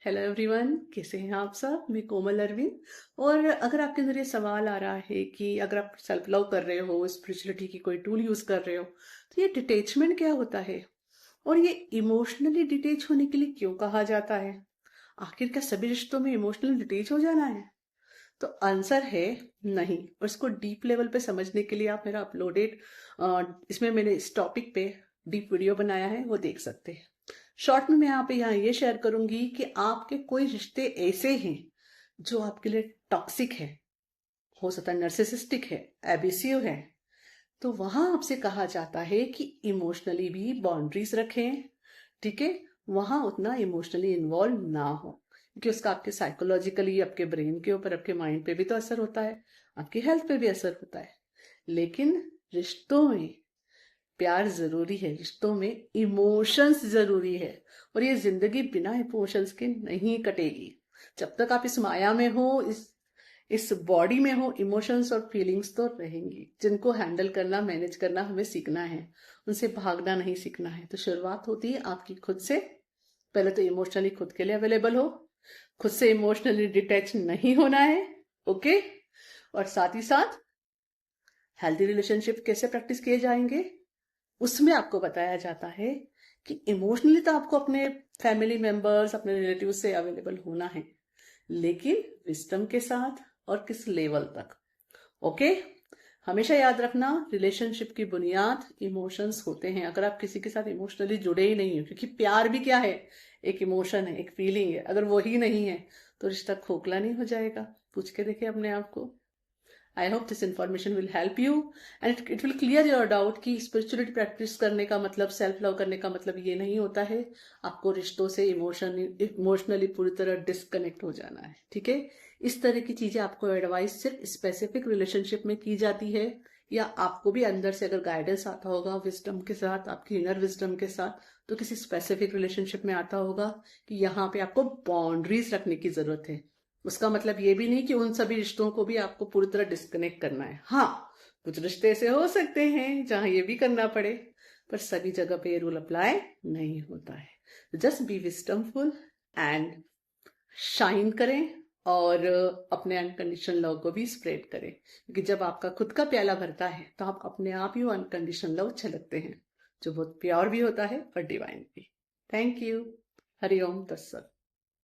Hello everyone, कैसे हैं आप सब। मैं कोमल अरविंद। और अगर आपके अंदर ये सवाल आ रहा है कि अगर आप सेल्फ लव कर रहे हो, स्पिरिचुअलिटी की कोई टूल यूज कर रहे हो, तो ये डिटेचमेंट क्या होता है और ये इमोशनली डिटेच होने के लिए क्यों कहा जाता है। आखिर क्या सभी रिश्तों में इमोशनली डिटेच हो जाना है? तो आंसर है नहीं। और इसको डीप लेवल पे समझने के लिए आप मेरा अपलोडेड इसमें मैंने इस टॉपिक पे डीप वीडियो बनाया है, वो देख सकते हैं। शॉर्ट में मैं यहाँ पे ये शेयर करूंगी कि आपके कोई रिश्ते ऐसे हैं जो आपके लिए टॉक्सिक है, हो सकता है नर्सिसिस्टिक है, एबिसिव है, तो वहां आपसे कहा जाता है कि इमोशनली भी बाउंड्रीज रखें। ठीक है, वहां उतना इमोशनली इन्वॉल्व ना हो, क्योंकि उसका आपके साइकोलॉजिकली, आपके ब्रेन के ऊपर, आपके माइंड पे भी तो असर होता है, आपकी हेल्थ पे भी असर होता है। लेकिन रिश्तों में प्यार जरूरी है, रिश्तों में इमोशंस जरूरी है। और ये जिंदगी बिना इमोशंस के नहीं कटेगी। जब तक आप इस माया में हो, इस बॉडी में हो, इमोशंस और फीलिंग्स तो रहेंगी, जिनको हैंडल करना, मैनेज करना हमें सीखना है, उनसे भागना नहीं सीखना है। तो शुरुआत होती है आपकी खुद से। पहले तो इमोशनली खुद के लिए अवेलेबल हो, खुद से इमोशनली डिटैच नहीं होना है। ओके। और साथ ही साथ हेल्दी रिलेशनशिप कैसे प्रैक्टिस किए जाएंगे, उसमें आपको बताया जाता है कि इमोशनली तो आपको अपने फैमिली मेंबर्स, अपने रिलेटिव से अवेलेबल होना है, लेकिन विस्डम के साथ और किस लेवल तक। ओके। हमेशा याद रखना, रिलेशनशिप की बुनियाद इमोशंस होते हैं। अगर आप किसी के साथ इमोशनली जुड़े ही नहीं हो, क्योंकि प्यार भी क्या है, एक इमोशन है, एक फीलिंग है, अगर वो ही नहीं है तो रिश्ता खोखला नहीं हो जाएगा। पूछ के देखिए अपने आप को। I hope this information will help you and it will clear your doubt कि स्पिरिचुअलिटी प्रैक्टिस करने का मतलब, सेल्फ लव करने का मतलब ये नहीं होता है आपको रिश्तों से इमोशनली पूरी तरह डिस्कनेक्ट हो जाना है। ठीक है, इस तरह की चीजें आपको एडवाइस सिर्फ स्पेसिफिक रिलेशनशिप में की जाती है, या आपको भी अंदर से अगर गाइडेंस आता होगा विजडम के साथ, आपकी इनर विजडम के साथ, तो किसी स्पेसिफिक रिलेशनशिप में आता होगा कि यहाँ पे आपको बाउंड्रीज रखने की जरूरत है। उसका मतलब ये भी नहीं कि उन सभी रिश्तों को भी आपको पूरी तरह डिस्कनेक्ट करना है। हाँ, कुछ रिश्ते ऐसे हो सकते हैं जहां ये भी करना पड़े, पर सभी जगह पे ये रूल अप्लाई नहीं होता है। जस्ट बी विस्डमफुल एंड शाइन करें, और अपने अनकंडीशनल लव को भी स्प्रेड करें, क्योंकि जब आपका खुद का प्याला भरता है तो आप अपने आप ही वो अनकंडीशनल लव छलकते हैं, जो बहुत प्योर भी होता है और डिवाइन भी। Thank you. हरिओम तत्सत।